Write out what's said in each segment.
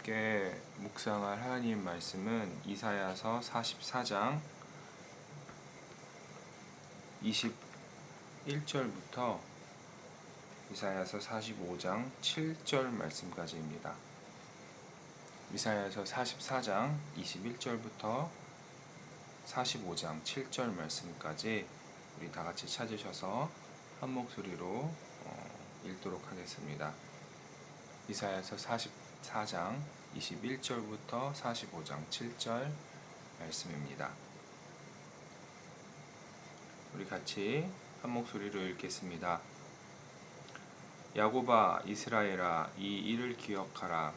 함께 묵상할 하나님 말씀은 이사야서 44장 21절부터 이사야서 45장 7절 말씀까지입니다. 이사야서 44장 21절부터 45장 7절 말씀까지 우리 다 같이 찾으셔서 한 목소리로 읽도록 하겠습니다. 이사야서 44장 21절부터 45장 7절 말씀입니다. 우리 같이 한 목소리로 읽겠습니다. 야곱아 이스라엘아 이 일을 기억하라.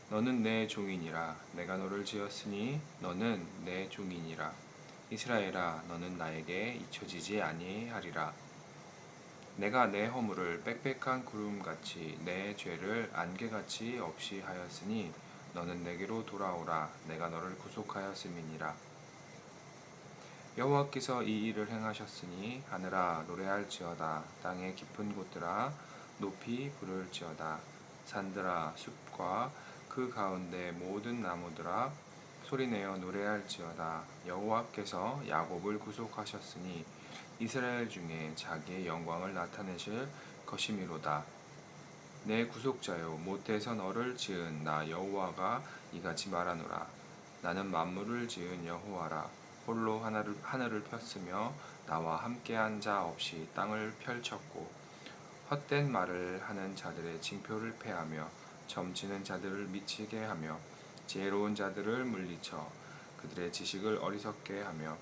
너는 내 종이니라. 내가 너를 지었으니 너는 내 종이니라. 이스라엘아 너는 나에게 잊혀지지 아니하리라. 내가 내 허물을 빽빽한 구름같이 내 죄를 안개같이 없이 하였으니 너는 내게로 돌아오라. 내가 너를 구속하였음이니라. 여호와께서 이 일을 행하셨으니 하늘아 노래할지어다. 땅의 깊은 곳들아 높이 부를지어다. 산들아 숲과 그 가운데 모든 나무들아 소리내어 노래할지어다. 여호와께서 야곱을 구속하셨으니 이스라엘 중에 자기의 영광을 나타내실 것이미로다. 내 구속자여 못해서 너를 지은 나 여호와가 이같이 말하노라. 나는 만물을 지은 여호와라. 홀로 하늘을 폈으며 나와 함께한 자 없이 땅을 펼쳤고 헛된 말을 하는 자들의 징표를 패하며 점치는 자들을 미치게 하며 지혜로운 자들을 물리쳐 그들의 지식을 어리석게 하며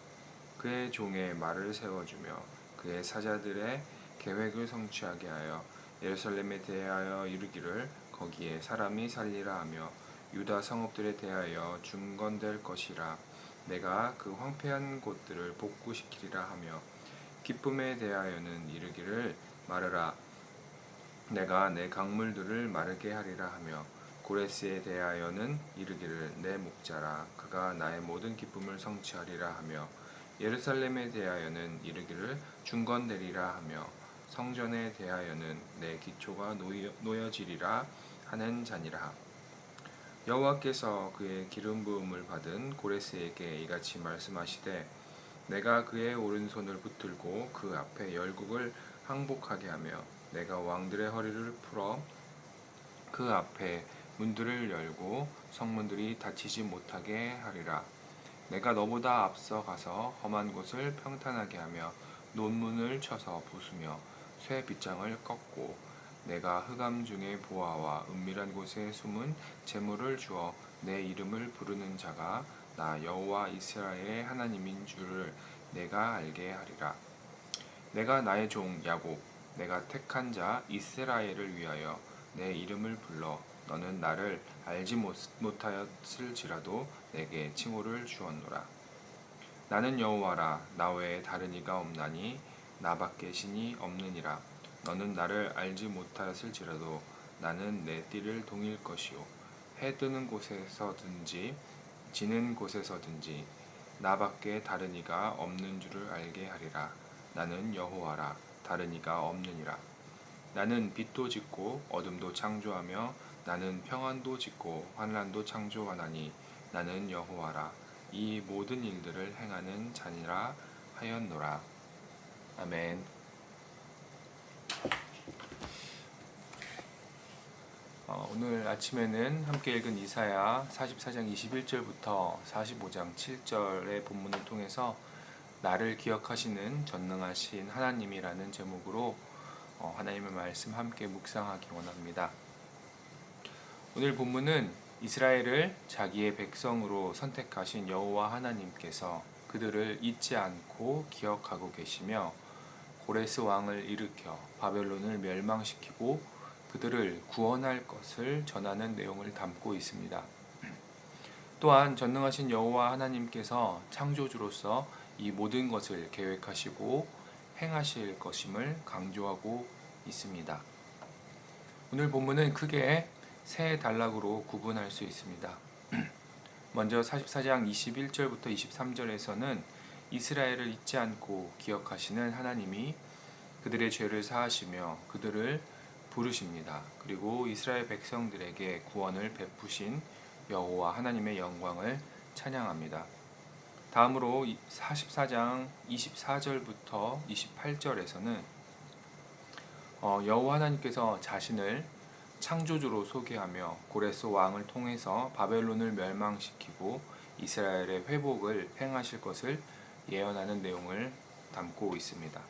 그의 종의 말을 세워주며 그의 사자들의 계획을 성취하게 하여 예루살렘에 대하여 이르기를 거기에 사람이 살리라 하며 유다 성읍들에 대하여 중건될 것이라. 내가 그 황폐한 곳들을 복구시키리라 하며 기쁨에 대하여는 이르기를 말하라. 내가 내 강물들을 마르게 하리라 하며 고레스에 대하여는 이르기를 내 목자라. 그가 나의 모든 기쁨을 성취하리라 하며 예루살렘에 대하여는 이르기를 중건되리라 하며 성전에 대하여는 내 기초가 놓여지리라 하는 자니라. 여호와께서 그의 기름 부음을 받은 고레스에게 이같이 말씀하시되 내가 그의 오른손을 붙들고 그 앞에 열국을 항복하게 하며 내가 왕들의 허리를 풀어 그 앞에 문들을 열고 성문들이 닫히지 못하게 하리라. 내가 너보다 앞서 가서 험한 곳을 평탄하게 하며 논문을 쳐서 부수며 쇠 빗장을 꺾고 내가 흑암 중에 보아와 은밀한 곳에 숨은 재물을 주어 내 이름을 부르는 자가 나 여호와 이스라엘의 하나님인 줄을 내가 알게 하리라. 내가 나의 종 야곱 내가 택한 자 이스라엘을 위하여 내 이름을 불러 너는 나를 알지 못하였을지라도 내게 칭호를 주었노라. 나는 여호와라. 나 외에 다른 이가 없나니 나밖에 신이 없느니라. 너는 나를 알지 못하였을지라도 나는 내 띠를 동일 것이요 해 뜨는 곳에서든지 지는 곳에서든지 나밖에 다른 이가 없는 줄을 알게 하리라. 나는 여호와라. 다른 이가 없느니라. 나는 빛도 짓고 어둠도 창조하며 나는 평안도 짓고 환난도 창조하나니 나는 여호와라. 이 모든 일들을 행하는 자니라 하였노라. 아멘. 오늘 아침에는 함께 읽은 이사야 44장 21절부터 45장 7절의 본문을 통해서 나를 기억하시는 전능하신 하나님이라는 제목으로 하나님의 말씀 함께 묵상하기 원합니다. 오늘 본문은 이스라엘을 자기의 백성으로 선택하신 여호와 하나님께서 그들을 잊지 않고 기억하고 계시며 고레스 왕을 일으켜 바벨론을 멸망시키고 그들을 구원할 것을 전하는 내용을 담고 있습니다. 또한 전능하신 여호와 하나님께서 창조주로서 이 모든 것을 계획하시고 행하실 것임을 강조하고 있습니다. 오늘 본문은 크게 세 단락으로 구분할 수 있습니다. 먼저 44장 21절부터 23절에서는 이스라엘을 잊지 않고 기억하시는 하나님이 그들의 죄를 사하시며 그들을 부르십니다. 그리고 이스라엘 백성들에게 구원을 베푸신 여호와 하나님의 영광을 찬양합니다. 다음으로 44장 24절부터 28절에서는 여호와 하나님께서 자신을 창조주로 소개하며 고레스 왕을 통해서 바벨론을 멸망시키고 이스라엘의 회복을 행하실 것을 예언하는 내용을 담고 있습니다.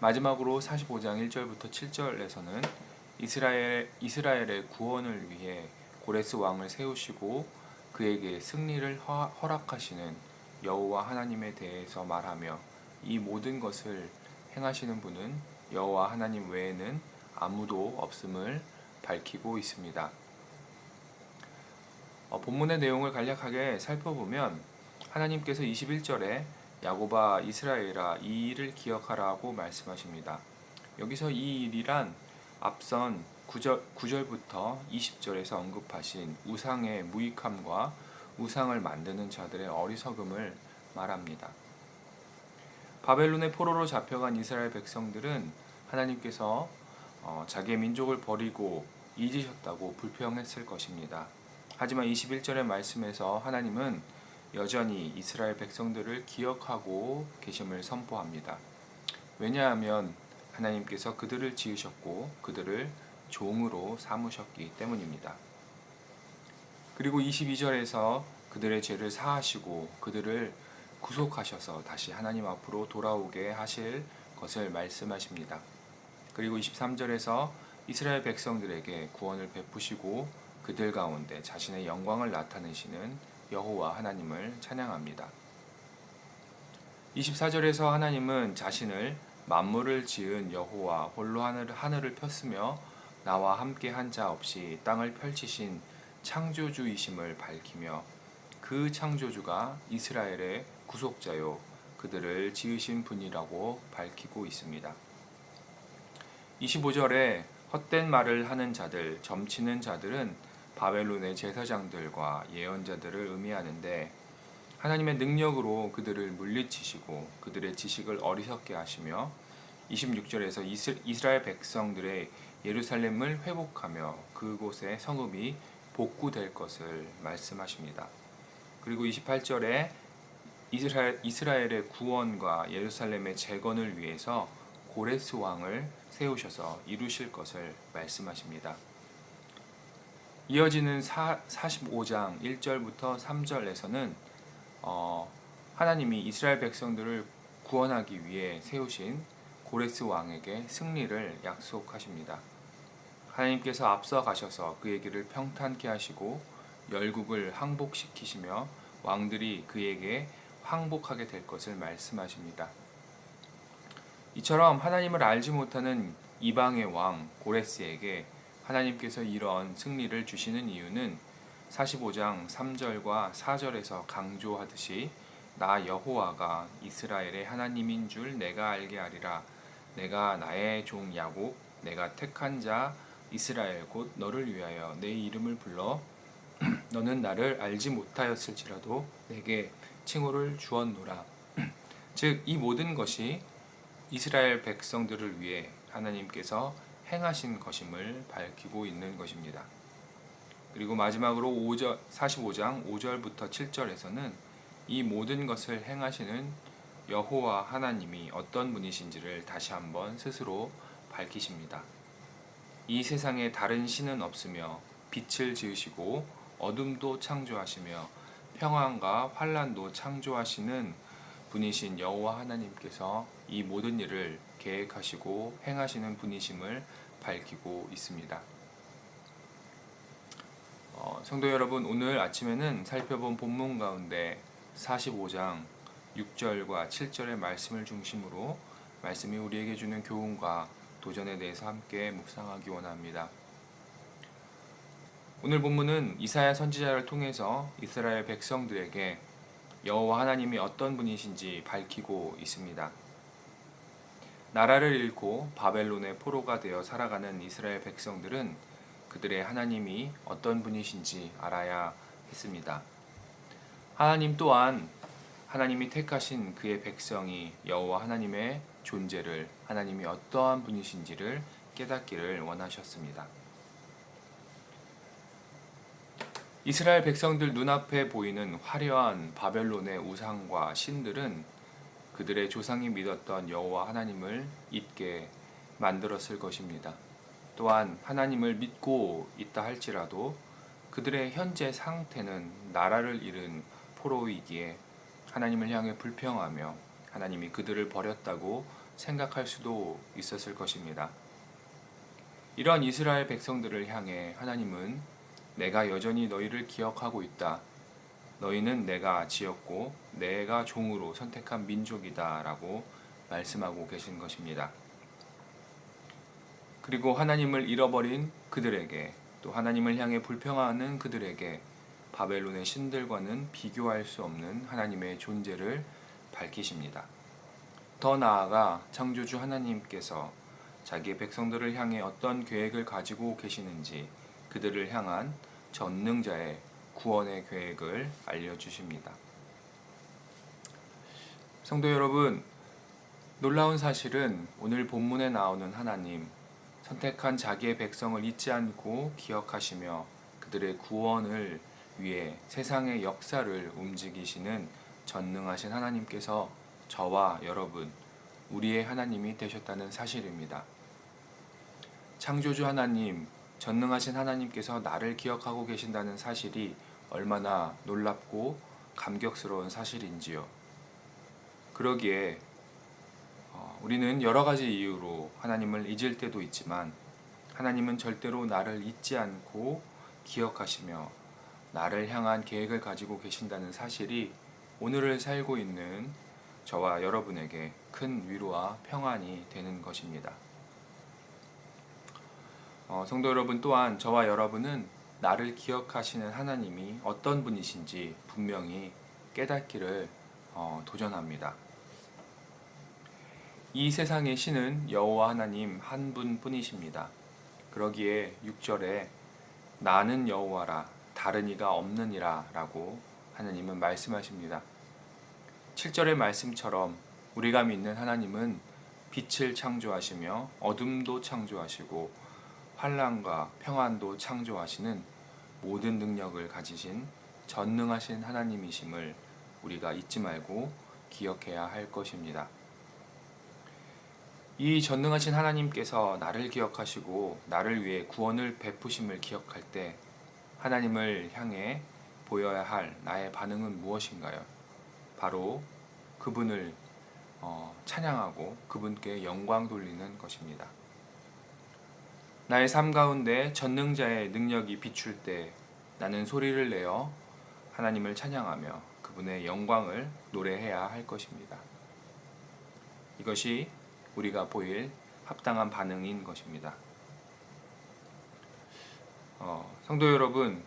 마지막으로 45장 1절부터 7절에서는 이스라엘의 구원을 위해 고레스 왕을 세우시고 그에게 승리를 허락하시는 여호와 하나님에 대해서 말하며 이 모든 것을 행하시는 분은 여호와 하나님 외에는 아무도 없음을 밝히고 있습니다. 본문의 내용을 간략하게 살펴보면 하나님께서 21절에 야곱아 이스라엘아 이 일을 기억하라고 말씀하십니다. 여기서 이 일이란 앞선 9절부터 20절에서 언급하신 우상의 무익함과 우상을 만드는 자들의 어리석음을 말합니다. 바벨론의 포로로 잡혀간 이스라엘 백성들은 하나님께서 자기의 민족을 버리고 잊으셨다고 불평했을 것입니다. 하지만 21절의 말씀에서 하나님은 여전히 이스라엘 백성들을 기억하고 계심을 선포합니다. 왜냐하면 하나님께서 그들을 지으셨고 그들을 종으로 삼으셨기 때문입니다. 그리고 22절에서 그들의 죄를 사하시고 그들을 구속하셔서 다시 하나님 앞으로 돌아오게 하실 것을 말씀하십니다. 그리고 23절에서 이스라엘 백성들에게 구원을 베푸시고 그들 가운데 자신의 영광을 나타내시는 여호와 하나님을 찬양합니다. 24절에서 하나님은 자신을 만물을 지은 여호와 홀로 하늘을 폈으며 나와 함께 한 자 없이 땅을 펼치신 창조주이심을 밝히며 그 창조주가 이스라엘의 구속자요 그들을 지으신 분이라고 밝히고 있습니다. 25절에 헛된 말을 하는 자들, 점치는 자들은 바벨론의 제사장들과 예언자들을 의미하는데 하나님의 능력으로 그들을 물리치시고 그들의 지식을 어리석게 하시며 26절에서 이스라엘 백성들의 예루살렘을 회복하며 그곳의 성읍이 복구될 것을 말씀하십니다. 그리고 28절에 이스라엘의 구원과 예루살렘의 재건을 위해서 고레스 왕을 세우셔서 이루실 것을 말씀하십니다. 이어지는 45장 1절부터 3절에서는 하나님이 이스라엘 백성들을 구원하기 위해 세우신 고레스 왕에게 승리를 약속하십니다. 하나님께서 앞서 가셔서 그의 길을 평탄케 하시고 열국을 항복시키시며 왕들이 그에게 항복하게 될 것을 말씀하십니다. 이처럼 하나님을 알지 못하는 이방의 왕 고레스에게 하나님께서 이런 승리를 주시는 이유는 45장 3절과 4절에서 강조하듯이 나 여호와가 이스라엘의 하나님인 줄 내가 알게 하리라. 내가 나의 종 야곱 내가 택한 자 이스라엘 곧 너를 위하여 내 이름을 불러 너는 나를 알지 못하였을지라도 내게 칭호를 주었노라. 즉 이 모든 것이 이스라엘 백성들을 위해 하나님께서 행하신 것임을 밝히고 있는 것입니다. 그리고 마지막으로 45장 5절부터 7절에서는 이 모든 것을 행하시는 여호와 하나님이 어떤 분이신지를 다시 한번 스스로 밝히십니다. 이 세상에 다른 신은 없으며 빛을 지으시고 어둠도 창조하시며 평안과 환난도 창조하시는 분이신 여호와 하나님께서 이 모든 일을 계획하시고 행하시는 분이심을 밝히고 있습니다. 성도 여러분, 오늘 아침에는 살펴본 본문 가운데 45장 6절과 7절의 말씀을 중심으로 말씀이 우리에게 주는 교훈과 도전에 대해서 함께 묵상하기 원합니다. 오늘 본문은 이사야 선지자를 통해서 이스라엘 백성들에게 여호와 하나님이 어떤 분이신지 밝히고 있습니다. 나라를 잃고 바벨론의 포로가 되어 살아가는 이스라엘 백성들은 그들의 하나님이 어떤 분이신지 알아야 했습니다. 하나님 또한 하나님이 택하신 그의 백성이 여호와 하나님의 존재를, 하나님이 어떠한 분이신지를 깨닫기를 원하셨습니다. 이스라엘 백성들 눈앞에 보이는 화려한 바벨론의 우상과 신들은 그들의 조상이 믿었던 여호와 하나님을 잊게 만들었을 것입니다. 또한 하나님을 믿고 있다 할지라도 그들의 현재 상태는 나라를 잃은 포로이기에 하나님을 향해 불평하며 하나님이 그들을 버렸다고 생각할 수도 있었을 것입니다. 이런 이스라엘 백성들을 향해 하나님은 내가 여전히 너희를 기억하고 있다. 너희는 내가 지었고 내가 종으로 선택한 민족이다 라고 말씀하고 계신 것입니다. 그리고 하나님을 잃어버린 그들에게 또 하나님을 향해 불평하는 그들에게 바벨론의 신들과는 비교할 수 없는 하나님의 존재를 밝히십니다. 더 나아가 창조주 하나님께서 자기의 백성들을 향해 어떤 계획을 가지고 계시는지 그들을 향한 전능자의 구원의 계획을 알려주십니다. 성도 여러분, 놀라운 사실은 오늘 본문에 나오는 하나님, 선택한 자기의 백성을 잊지 않고 기억하시며 그들의 구원을 위해 세상의 역사를 움직이시는 전능하신 하나님께서 저와 여러분, 우리의 하나님이 되셨다는 사실입니다. 창조주 하나님, 전능하신 하나님께서 나를 기억하고 계신다는 사실이 얼마나 놀랍고 감격스러운 사실인지요. 그러기에 우리는 여러 가지 이유로 하나님을 잊을 때도 있지만 하나님은 절대로 나를 잊지 않고 기억하시며 나를 향한 계획을 가지고 계신다는 사실이 오늘을 살고 있는 저와 여러분에게 큰 위로와 평안이 되는 것입니다. 성도 여러분, 또한 저와 여러분은 나를 기억하시는 하나님이 어떤 분이신지 분명히 깨닫기를 도전합니다. 이 세상의 신은 여호와 하나님 한 분뿐이십니다. 그러기에 6절에 나는 여호와라 다른 이가 없느니라 라고 하나님은 말씀하십니다. 7절의 말씀처럼 우리가 믿는 하나님은 빛을 창조하시며 어둠도 창조하시고 환난과 평안도 창조하시는 모든 능력을 가지신 전능하신 하나님이심을 우리가 잊지 말고 기억해야 할 것입니다. 이 전능하신 하나님께서 나를 기억하시고 나를 위해 구원을 베푸심을 기억할 때 하나님을 향해 보여야 할 나의 반응은 무엇인가요? 바로 그분을 찬양하고 그분께 영광 돌리는 것입니다. 나의 삶 가운데 전능자의 능력이 비출 때 나는 소리를 내어 하나님을 찬양하며 그분의 영광을 노래해야 할 것입니다. 이것이 우리가 보일 합당한 반응인 것입니다. 성도 여러분,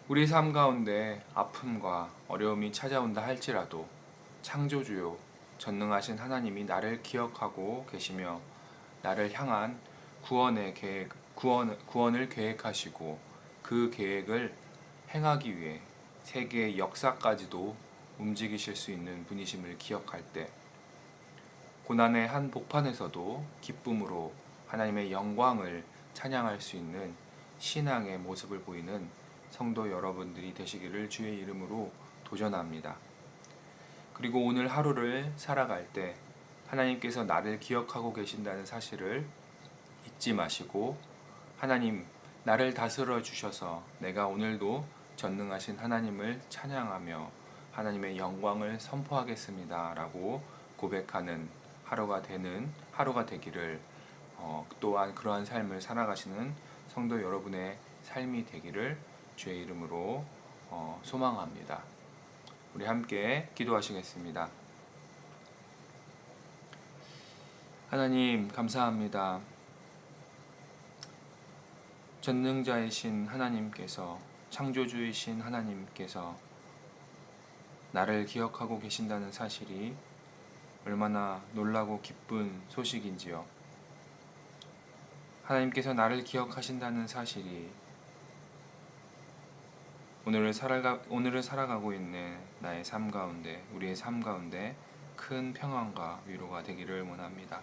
우리 삶 가운데 아픔과 어려움이 찾아온다 할지라도 창조주요 전능하신 하나님이 나를 기억하고 계시며 나를 향한 구원을 계획하시고 그 계획을 행하기 위해 세계의 역사까지도 움직이실 수 있는 분이심을 기억할 때 고난의 한 복판에서도 기쁨으로 하나님의 영광을 찬양할 수 있는 신앙의 모습을 보이는 성도 여러분들이 되시기를 주의 이름으로 도전합니다. 그리고 오늘 하루를 살아갈 때 하나님께서 나를 기억하고 계신다는 사실을 잊지 마시고 하나님 나를 다스려 주셔서 내가 오늘도 전능하신 하나님을 찬양하며 하나님의 영광을 선포하겠습니다 라고 고백하는 하루가 되기를 또한 그러한 삶을 살아가시는 성도 여러분의 삶이 되기를 주의 이름으로 소망합니다. 우리 함께 기도하시겠습니다. 하나님 감사합니다. 전능자이신 하나님께서 창조주이신 하나님께서 나를 기억하고 계신다는 사실이 얼마나 놀라고 기쁜 소식인지요. 하나님께서 나를 기억하신다는 사실이 오늘을 살아가고 있는 나의 삶 가운데, 우리의 삶 가운데 큰 평안과 위로가 되기를 원합니다.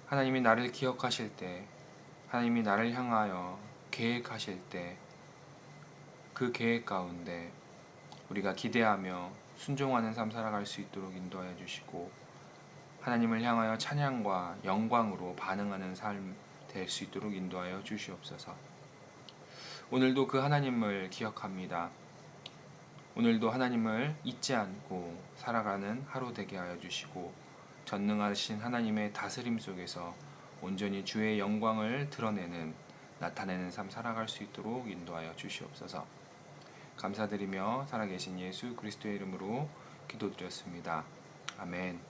하나님이 나를 기억하실 때, 하나님이 나를 향하여 계획하실 때, 그 계획 가운데 우리가 기대하며 순종하는 삶 살아갈 수 있도록 인도하여 주시고, 하나님을 향하여 찬양과 영광으로 반응하는 삶 될 수 있도록 인도하여 주시옵소서. 오늘도 그 하나님을 기억합니다. 오늘도 하나님을 잊지 않고 살아가는 하루 되게 하여 주시고, 전능하신 하나님의 다스림 속에서 온전히 주의 영광을 드러내는, 나타내는 삶 살아갈 수 있도록 인도하여 주시옵소서. 감사드리며 살아계신 예수 그리스도의 이름으로 기도드렸습니다. 아멘.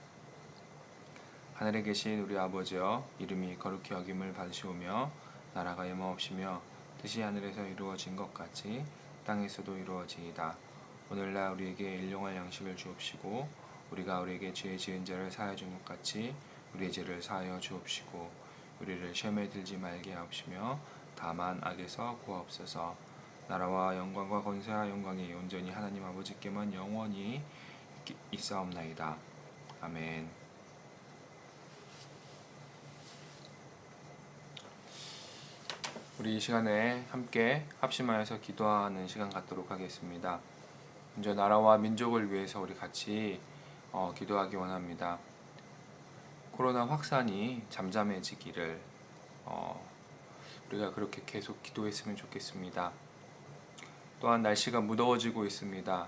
하늘에 계신 우리 아버지여, 이름이 거룩히 여김을 받으시오며 나라가 영화없으며 뜻이 하늘에서 이루어진 것 같이 땅에서도 이루어지이다. 오늘날 우리에게 일용할 양식을 주옵시고, 우리가 우리에게 죄 지은 자를 사하여 준 것 같이 우리의 죄를 사하여 주옵시고, 우리를 시험에 들지 말게 하옵시며 다만 악에서 구하옵소서. 나라와 영광과 권세와 영광이 온전히 하나님 아버지께만 영원히 있사옵나이다. 아멘. 우리 이 시간에 함께 합심하여서 기도하는 시간 갖도록 하겠습니다. 먼저 나라와 민족을 위해서 우리 같이 기도하기 원합니다. 코로나 확산이 잠잠해지기를 우리가 그렇게 계속 기도했으면 좋겠습니다. 또한 날씨가 무더워지고 있습니다.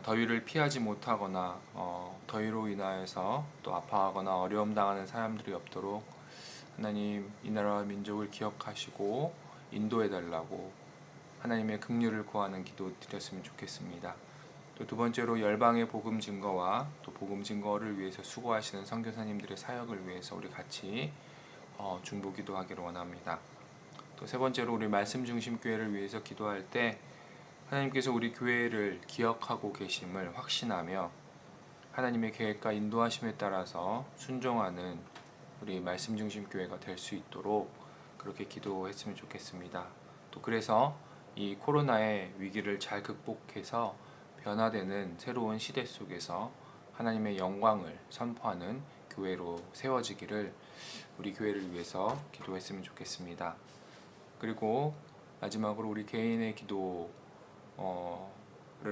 더위를 피하지 못하거나 더위로 인하여서 또 아파하거나 어려움 당하는 사람들이 없도록 하나님 이 나라와 민족을 기억하시고 인도해 달라고 하나님의 긍휼을 구하는 기도 드렸으면 좋겠습니다. 또 두 번째로 열방의 복음 증거와 또 복음 증거를 위해서 수고하시는 선교사님들의 사역을 위해서 우리 같이 중보 기도하기를 원합니다. 또 세 번째로 우리 말씀 중심 교회를 위해서 기도할 때 하나님께서 우리 교회를 기억하고 계심을 확신하며 하나님의 계획과 인도하심에 따라서 순종하는 우리 말씀 중심 교회가 될 수 있도록 그렇게 기도했으면 좋겠습니다. 또 그래서 이 코로나의 위기를 잘 극복해서 변화되는 새로운 시대 속에서 하나님의 영광을 선포하는 교회로 세워지기를 우리 교회를 위해서 기도했으면 좋겠습니다. 그리고 마지막으로 우리 개인의 기도를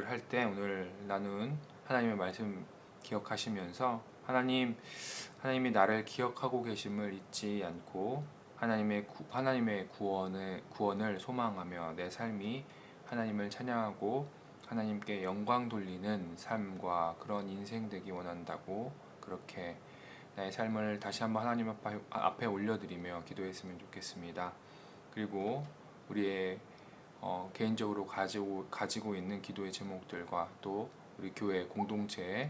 할 때 오늘 나눈 하나님의 말씀 기억하시면서 하나님이 나를 기억하고 계심을 잊지 않고 하나님의 구원을 소망하며 내 삶이 하나님을 찬양하고 하나님께 영광 돌리는 삶과 그런 인생 되기 원한다고 그렇게 나의 삶을 다시 한번 하나님 앞에 올려드리며 기도했으면 좋겠습니다. 그리고 우리의 개인적으로 가지고 있는 기도의 제목들과 또 우리 교회 공동체의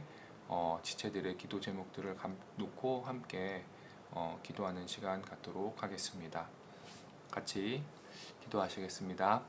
지체들의 기도 제목들을 놓고 함께 기도하는 시간 갖도록 하겠습니다. 같이 기도하시겠습니다.